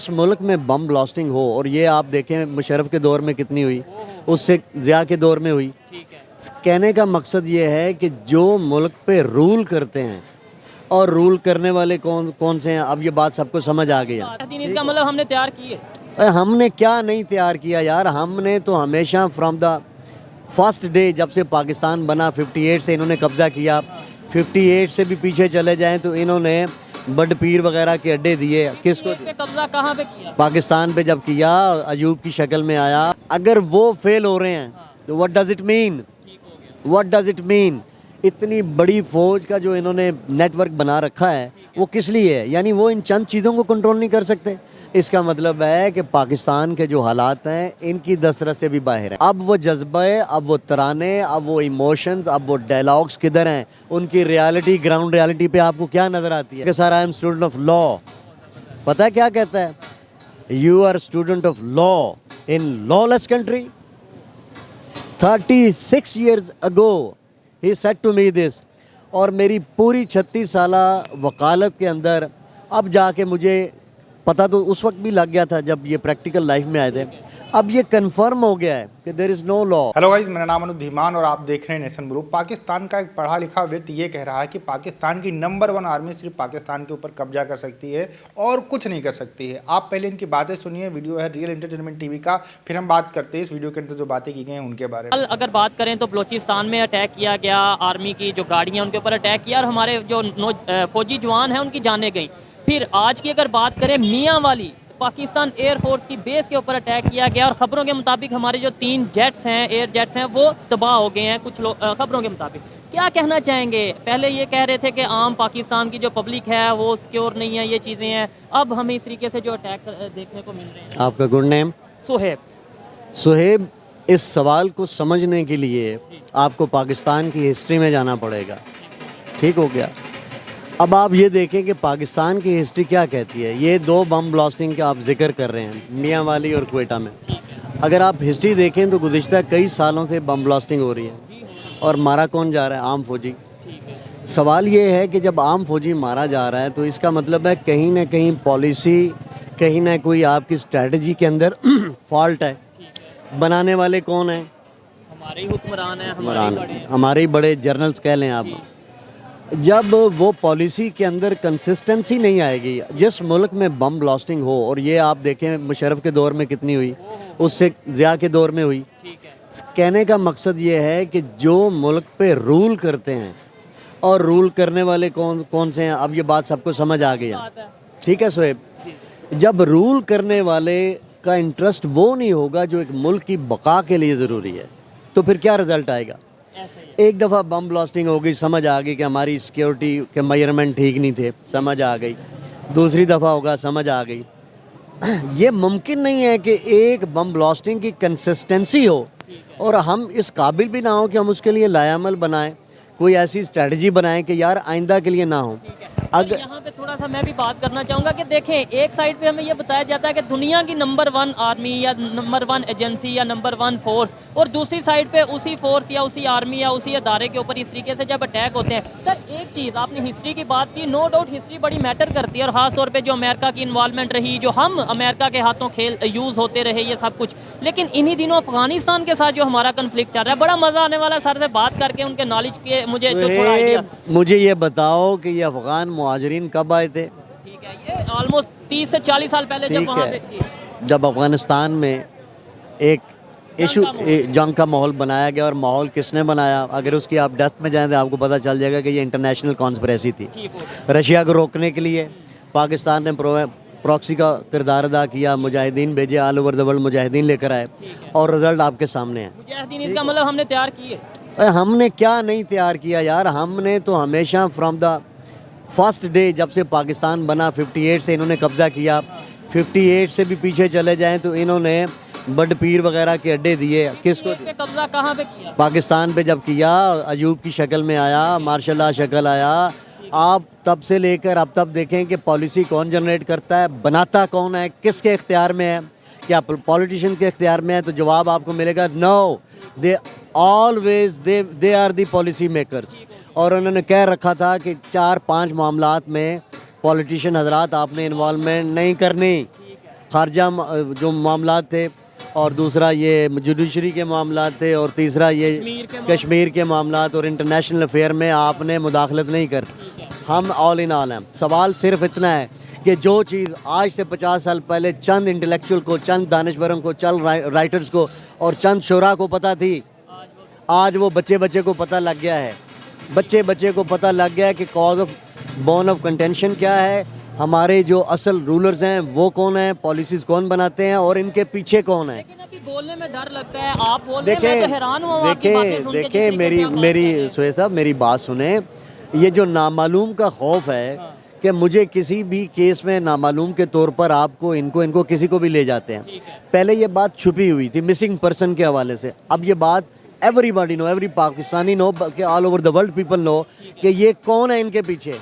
इस मुल्क में बम ब्लास्टिंग हो और ये आप देखें मुशर्रफ के दौर में कितनी हुई, उससे ज़िया के दौर में हुई। कहने का मकसद ये है कि जो मुल्क पे रूल करते हैं और रूल करने वाले कौन कौन से हैं, अब ये बात सबको समझ आ गई है। इसका मतलब हमने तैयार की है। हमने क्या नहीं तैयार किया यार, हमने तो हमेशा फ्रॉम द फर्स्ट डे जब से पाकिस्तान बना 58 से इन्होंने कब्ज़ा किया। 58 से भी पीछे चले जाएं तो इन्होंने बड पीर वगैरह के अड्डे दिए। किसको? पे कब्जा कहाँ पे किया? पाकिस्तान पे जब किया, अयूब की शक्ल में आया। अगर वो फेल हो रहे हैं तो what does it mean, what does it mean? इतनी बड़ी फौज का जो इन्होंने नेटवर्क बना रखा है वो किस लिए है? यानी वो इन चंद चीज़ों को कंट्रोल नहीं कर सकते। इसका मतलब है कि पाकिस्तान के जो हालात हैं इनकी दस्तरस से भी बाहर है। अब वो जज्बे, अब वो तराने, अब वो इमोशंस, अब वो डायलॉग्स किधर हैं? उनकी रियलिटी, ग्राउंड रियलिटी पे आपको क्या नज़र आती है? कि sir I am student of law. पता है क्या कहता है? You are student of law in lawless country. 36 years ago he said to me this। और मेरी पूरी 36 साला वकालत के अंदर अब जाके मुझे पता तो उस वक्त भी लग गया था जब ये प्रैक्टिकल लाइफ में आए थे। अब ये कंफर्म हो गया है कि there is no law. Hello guys, मेरा नाम अनुज धीमान और आप देख रहे हैं नेशन ग्रुप। पाकिस्तान का एक पढ़ा लिखा व्यक्ति ये कह रहा है कि पाकिस्तान की नंबर 1 आर्मी सिर्फ पाकिस्तान के ऊपर कब्जा कर सकती है और कुछ नहीं कर सकती है। आप पहले इनकी बातें सुनिए। वीडियो है रियल एंटरटेनमेंट टीवी का, फिर हम बात करते हैं इस वीडियो के अंदर जो बातें की गई हैं उनके बारे में। अगर बात करें तो बलोचिस्तान में अटैक किया गया, आर्मी की जो गाड़ियाँ उनके ऊपर अटैक किया और हमारे जो फौजी जवान हैं उनकी जानें गई। फिर आज की अगर बात करें मियाँ वाली, पाकिस्तान एयरफोर्स की बेस के ऊपर अटैक किया गया और खबरों के मुताबिक हमारे जो 3 जेट्स हैं, एयर जेट्स हैं, वो तबाह हो गए हैं कुछ लोग खबरों के मुताबिक। क्या कहना चाहेंगे? पहले ये कह रहे थे कि आम पाकिस्तान की जो पब्लिक है वो सिक्योर नहीं है, ये चीज़ें हैं। अब हमें इस तरीके से जो अटैक देखने को मिल रहे हैं। आपका गुड नेम? सुहेब। सुहेब, इस सवाल को समझने के लिए आपको पाकिस्तान की हिस्ट्री में जाना पड़ेगा। ठीक हो गया? अब आप ये देखें कि पाकिस्तान की हिस्ट्री क्या कहती है। ये 2 बम ब्लास्टिंग का आप जिक्र कर रहे हैं, मियाँ वाली और क्वेटा में। अगर आप हिस्ट्री देखें तो गुज़िश्ता कई सालों से बम ब्लास्टिंग हो रही है और मारा कौन जा रहा है? आम फौजी। सवाल ये है कि जब आम फौजी मारा जा रहा है तो इसका मतलब है कहीं ना कहीं पॉलिसी, कहीं ना कोई आपकी स्ट्रेटजी के अंदर फॉल्ट है। बनाने वाले कौन हैं? हमारे ही हुक्मरान हैं, हमारे ही बड़े जर्नल्स कह लें आप। जब वो पॉलिसी के अंदर कंसिस्टेंसी नहीं आएगी, जिस मुल्क में बम ब्लास्टिंग हो और ये आप देखें मुशर्रफ के दौर में कितनी हुई, उससे ज़िया के दौर में हुई। कहने का मकसद ये है कि जो मुल्क पे रूल करते हैं और रूल करने वाले कौन कौन से हैं, अब ये बात सबको समझ आ गई है। ठीक है सुहेब, जब रूल करने वाले का इंटरेस्ट वो नहीं होगा जो एक मुल्क की बका के लिए ज़रूरी है, तो फिर क्या रिज़ल्ट आएगा? एक दफ़ा बम ब्लास्टिंग हो गई, समझ आ गई कि हमारी सिक्योरिटी के मेजरमेंट ठीक नहीं थे, समझ आ गई। दूसरी दफ़ा होगा, समझ आ गई। ये मुमकिन नहीं है कि एक बम ब्लास्टिंग की कंसिस्टेंसी हो और हम इस काबिल भी ना हो कि हम उसके लिए लायामल बनाएं, कोई ऐसी स्ट्रेटजी बनाएं कि यार आइंदा के लिए ना हो। अगर यहाँ पे थोड़ा सा मैं भी बात करना चाहूँगा कि देखें, एक साइड पे हमें ये बताया जाता है कि दुनिया की नंबर 1 आर्मी या नंबर 1 एजेंसी या नंबर 1 फोर्स, और दूसरी साइड पे उसी फोर्स या उसी आर्मी या उसी अदारे के ऊपर इस तरीके से जब अटैक होते हैं। सर एक चीज़, आपने हिस्ट्री की बात की, नो डाउट हिस्ट्री बड़ी मैटर करती है और ख़ास तौर पर जो अमेरिका की इन्वॉल्वमेंट रही, जो हम अमेरिका के हाथों खेल यूज़ होते रहे, ये सब कुछ। लेकिन इन्हीं दिनों अफगानिस्तान के साथ जो हमारा कन्फ्लिक्ट चल रहा है, बड़ा मज़ा आने वाला है सर से बात करके, उनके नॉलेज के मुझे जो थोड़ा आइडिया। मुझे ये बताओ कि ये अफगान मुहाजिरीन कब आए थे? ठीक है, ये ऑलमोस्ट 30 से 40 साल पहले जब वहाँ पे जब अफगानिस्तान में एक इशू जंग का माहौल बनाया गया। और माहौल किसने बनाया? अगर उसकी आप डेप्थ में जाएं तो आपको पता चल जाएगा कि ये इंटरनेशनल कॉन्स्पिरेसी थी। रशिया को रोकने के लिए पाकिस्तान ने प्रॉक्सी का किरदार अदा किया, मुजाहिदीन भेजे, all over the world Mujahideen लेकर आए और रिजल्ट आपके सामने है। मुजाहिदीन, इसका मतलब हमने तैयार किए। हमने क्या नहीं तैयार किया यार, हमने तो हमेशा फ्रॉम द फर्स्ट डे जब से पाकिस्तान बना 58 से इन्होंने कब्ज़ा किया। 58 से भी पीछे चले जाएं तो इन्होंने बड पीर वगैरह के अड्डे दिए। किसको? पे कब्जा कहाँ पे किया? पाकिस्तान पे जब किया, अयूब की शक्ल में आया, मार्शल शक्ल आया। आप तब से लेकर अब तक देखें कि पॉलिसी कौन जनरेट करता है, बनाता कौन है, किसके इख्तियार में है? क्या पॉलिटिशियन के इख्तियार में है? तो जवाब आपको मिलेगा no, they always they are the policy makers. और उन्होंने कह रखा था कि 4-5 मामलात में पॉलिटिशियन हजरात आपने इन्वॉल्वमेंट नहीं करनी। खारजा जो मामलात थे, और दूसरा ये जुडिशरी के मामलात थे, और तीसरा ये कश्मीर के मामलात, और इंटरनेशनल अफेयर में आपने मुदाखलत नहीं कर। हम ऑल इन ऑल हैं। सवाल सिर्फ इतना है कि जो चीज़ आज से 50 साल पहले चंद इंटेलेक्चुअल को, चंद दानश्वरों को, चंद राइटर्स को और चंद शुरा को पता थी, आज वो बच्चे बच्चे को पता लग गया है। बच्चे बच्चे को पता लग गया है कि cause of bone of contention क्या है, हमारे जो असल रूलर्स हैं वो कौन है, पॉलिसीज़ कौन बनाते हैं, और इनके पीछे कौन है। लेकिन अभी बोलने में डर लगता है, आप बोल रहे हैं, मैं तो हैरान हूं आपकी बातें सुन के। देखिए मेरी सुहेल साहब मेरी बात सुने। ये जो नामालूम का खौफ है कि मुझे किसी भी केस में नामालूम के तौर पर आपको इनको किसी को भी ले जाते हैं। पहले ये बात छुपी हुई थी मिसिंग पर्सन के हवाले से, अब ये बात everybody know, every Pakistani know, बल्कि all over the world people know कि ये कौन है इनके पीछे।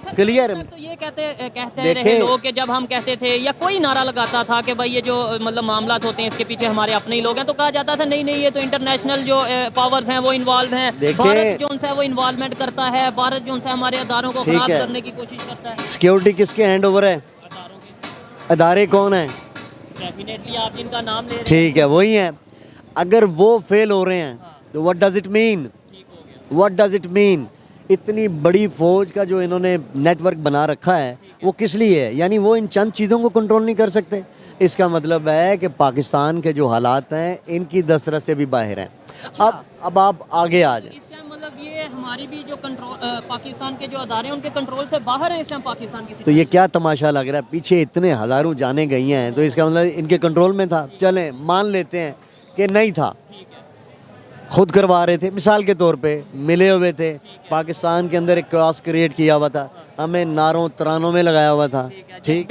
क्लियर। तो ये कहते रहे लोग कि जब हम कहते थे या कोई नारा लगाता था कि भाई ये जो मतलब मामला होते हैं इसके पीछे हमारे अपने ही लोग हैं, तो कहा जाता था नहीं ये तो इंटरनेशनल जो पावर्स हैं वो इन्वॉल्व हैं, भारत जो है वो इन्वॉल्वमेंट करता है, भारत जो है हमारे अदारों को खराब करने की कोशिश करता है। सिक्योरिटी किसके हैंड ओवर है? अदारे कौन है? डेफिनेटली आप जिनका नाम ले रहे हैं, ठीक है, वही है। अगर वो फेल हो रहे हैं तो what does it mean? What does it mean? इतनी बड़ी फौज का जो इन्होंने नेटवर्क बना रखा है वो किस लिए है? यानी वो इन चंद चीज़ों को कंट्रोल नहीं कर सकते। इसका मतलब है कि पाकिस्तान के जो हालात हैं इनकी दस्तरस से भी बाहर हैं। अब आप आगे आ जाए। इस टाइम मतलब ये हमारी भी जो कंट्रोल पाकिस्तान के जो अदारे हैं उनके कंट्रोल से बाहर है इस टाइम पाकिस्तान की। तो ये क्या तमाशा लग रहा है? पीछे इतने हज़ारों जाने गई हैं, तो इसका मतलब इनके कंट्रोल में था। चलें मान लेते हैं कि नहीं था, खुद करवा रहे थे, मिसाल के तौर पे मिले हुए थे, पाकिस्तान के अंदर एक क्यास क्रिएट किया हुआ था, हमें नारों तरानों में लगाया हुआ था, ठीक,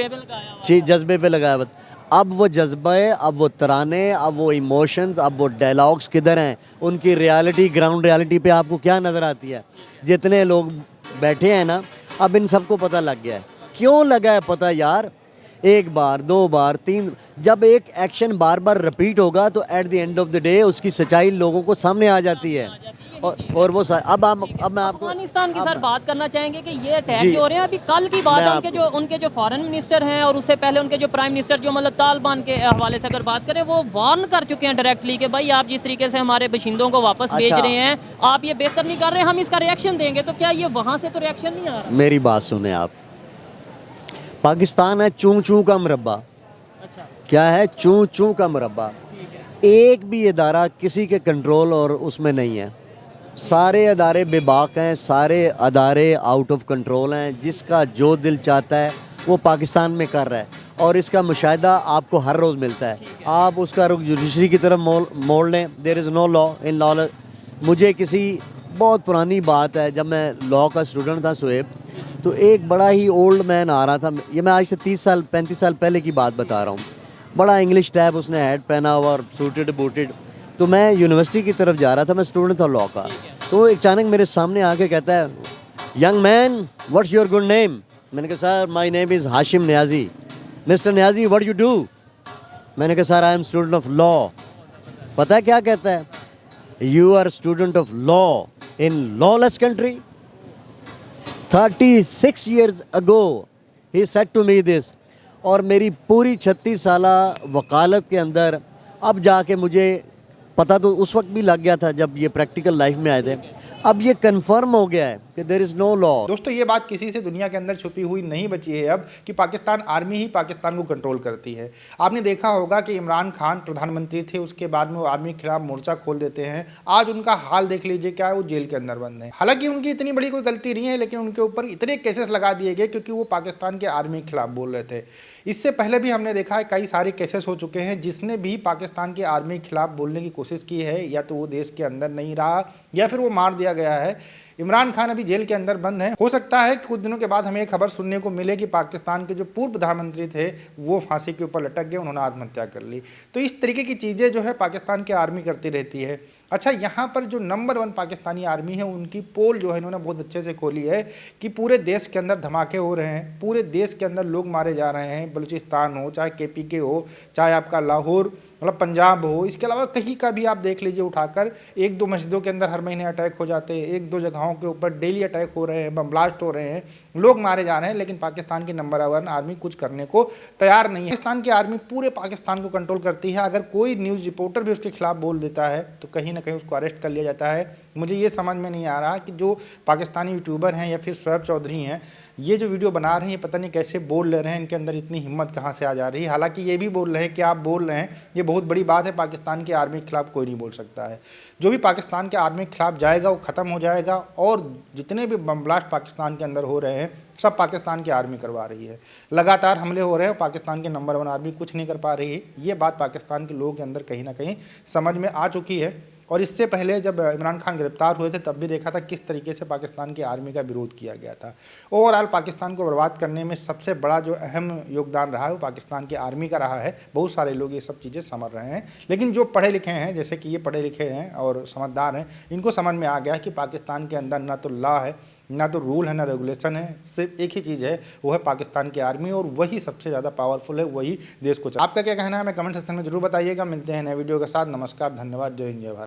जज्बे पे लगाया हुआ था। अब वो जज्बे, अब वो तराने, अब वो इमोशंस, अब वो डायलॉग्स किधर हैं? उनकी रियलिटी, ग्राउंड रियलिटी पे आपको क्या नज़र आती है? जितने लोग बैठे हैं ना, अब इन सबको पता लग गया है। क्यों लगा है पता यार? एक बार, दो बार, तीन, जब एक एक्शन बार बार रिपीट होगा तो at the end of the day उसकी सच्चाई लोगों को सामने आ जाती है। और वो अब मैं आपको अफगानिस्तान की सर बात करना चाहेंगे कि ये अटैक जो हो रहे हैं, अभी कल की बात है, उनके जो फॉरेन मिनिस्टर हैं और उससे पहले उनके जो प्राइम मिनिस्टर जो मतलब तालिबान के हवाले से अगर बात करें, वो वार्न कर चुके हैं डायरेक्टली कि भाई आप जिस तरीके से हमारे बशिंदों को वापस भेज रहे हैं, आप ये बेहतर नहीं कर रहे, हम इसका रिएक्शन देंगे। तो क्या ये वहाँ से तो रिएक्शन नहीं आ रहा? मेरी बात सुने आप, पाकिस्तान है चूं चूं का मुरब्बा। अच्छा, क्या है? चूं चूं का मुरब्बा। एक भी इदारा किसी के कंट्रोल और उसमें नहीं है। सारे अदारे बेबाक हैं, सारे अदारे आउट ऑफ कंट्रोल हैं। जिसका जो दिल चाहता है वो पाकिस्तान में कर रहा है, और इसका मुशाहिदा आपको हर रोज़ मिलता है। आप उसका रुख जुडिशरी की तरफ मोड़ लें, there is no law in law. मुझे किसी बहुत पुरानी बात है, जब मैं लॉ का स्टूडेंट था सुहेब, तो एक बड़ा ही ओल्ड मैन आ रहा था। ये मैं आज से 35 साल पहले की बात बता रहा हूँ। बड़ा इंग्लिश टाइप, उसने हैट पहना हुआ और सूटेड बूटेड। तो मैं यूनिवर्सिटी की तरफ जा रहा था, मैं स्टूडेंट था लॉ का। तो अचानक मेरे सामने आके कहता है, young man what's your good name? मैंने कहा sir my name is Hashim Niazi. Mister Niazi what you do? मैंने कहा sir I am student of law. पता है क्या कहता है? You are student of law in lawless country? 36 years ago he said to me this। और मेरी पूरी 36 साला वकालत के अंदर अब जाके मुझे पता तो उस वक्त भी लग गया था जब ये प्रैक्टिकल लाइफ में आए थे, अब ये कंफर्म हो गया है कि देयर इज़ नो लॉ। दोस्तों ये बात किसी से दुनिया के अंदर छुपी हुई नहीं बची है अब कि पाकिस्तान आर्मी ही पाकिस्तान को कंट्रोल करती है। आपने देखा होगा कि इमरान खान प्रधानमंत्री थे, उसके बाद में वो आर्मी के खिलाफ मोर्चा खोल देते हैं। आज उनका हाल देख लीजिए क्या है, वो जेल के अंदर बंद है। हालांकि उनकी इतनी बड़ी कोई गलती नहीं है, लेकिन उनके ऊपर इतने केसेस लगा दिए गए क्योंकि वो पाकिस्तान के आर्मी के खिलाफ बोल रहे थे। इससे पहले भी हमने देखा है कई सारे केसेस हो चुके हैं जिसने भी पाकिस्तान के आर्मी के खिलाफ बोलने की कोशिश की है, या तो वो देश के अंदर नहीं रहा या फिर वो मार दिया गया है। इमरान खान अभी जेल के अंदर बंद है। हो सकता है कि कुछ दिनों के बाद हमें एक खबर सुनने को मिले कि पाकिस्तान के जो पूर्व प्रधानमंत्री थे वो फांसी के ऊपर लटक गए, उन्होंने आत्महत्या कर ली। तो इस तरीके की चीज़ें जो है पाकिस्तान की आर्मी करती रहती है। अच्छा, यहाँ पर जो नंबर 1 पाकिस्तानी आर्मी है उनकी पोल जो है इन्होंने बहुत अच्छे से खोली है कि पूरे देश के अंदर धमाके हो रहे हैं, पूरे देश के अंदर लोग मारे जा रहे हैं, बलूचिस्तान हो चाहे KPK हो, चाहे आपका लाहौर मतलब पंजाब हो, इसके अलावा कहीं का भी आप देख लीजिए उठाकर, 1-2 मस्जिदों के अंदर हर महीने अटैक हो जाते हैं, 1-2 जगहों के ऊपर डेली अटैक हो रहे हैं, बम ब्लास्ट हो रहे हैं, लोग मारे जा रहे हैं, लेकिन पाकिस्तान की नंबर 1 आर्मी कुछ करने को तैयार नहीं है। पाकिस्तान की आर्मी पूरे पाकिस्तान को कंट्रोल करती है। अगर कोई न्यूज़ रिपोर्टर भी उसके खिलाफ बोल देता है तो कहीं ना कहीं उसको अरेस्ट कर लिया जाता है। मुझे ये समझ में नहीं आ रहा कि जो पाकिस्तानी यूट्यूबर हैं या फिर शोएब चौधरी हैं, ये जो वीडियो बना रहे हैं, पता नहीं कैसे बोल ले रहे हैं, इनके अंदर इतनी हिम्मत कहाँ से आ जा रही है। हालांकि ये भी बोल रहे हैं कि आप बोल रहे हैं, ये बहुत बड़ी बात है, पाकिस्तान की आर्मी के खिलाफ कोई नहीं बोल सकता है। जो भी पाकिस्तान के आर्मी के खिलाफ जाएगा वो ख़त्म हो जाएगा, और जितने भी बम ब्लास्ट पाकिस्तान के अंदर हो रहे हैं सब पाकिस्तान की आर्मी करवा रही है। लगातार हमले हो रहे हैं, पाकिस्तान की नंबर 1 आर्मी कुछ नहीं कर पा रही है। ये बात पाकिस्तान के लोगों के अंदर कहीं ना कहीं समझ में आ चुकी है। और इससे पहले जब इमरान खान गिरफ्तार हुए थे तब भी देखा था किस तरीके से पाकिस्तान की आर्मी का विरोध किया गया था। ओवरऑल पाकिस्तान को बर्बाद करने में सबसे बड़ा जो अहम योगदान रहा है वो पाकिस्तान की आर्मी का रहा है। बहुत सारे लोग ये सब चीज़ें समझ रहे हैं, लेकिन जो पढ़े लिखे हैं, जैसे कि ये पढ़े लिखे हैं और समझदार हैं, इनको समझ में आ गया कि पाकिस्तान के अंदर ना तो लॉ है, ना तो रूल है, ना रेगुलेशन है, सिर्फ एक ही चीज़ है, वो है पाकिस्तान की आर्मी, और वही सबसे ज़्यादा पावरफुल है, वही देश को। आपका क्या कहना है हमें कमेंट सेक्शन में जरूर बताइएगा। मिलते हैं नए वीडियो के साथ। नमस्कार, धन्यवाद, जय हिंद, जय भारत।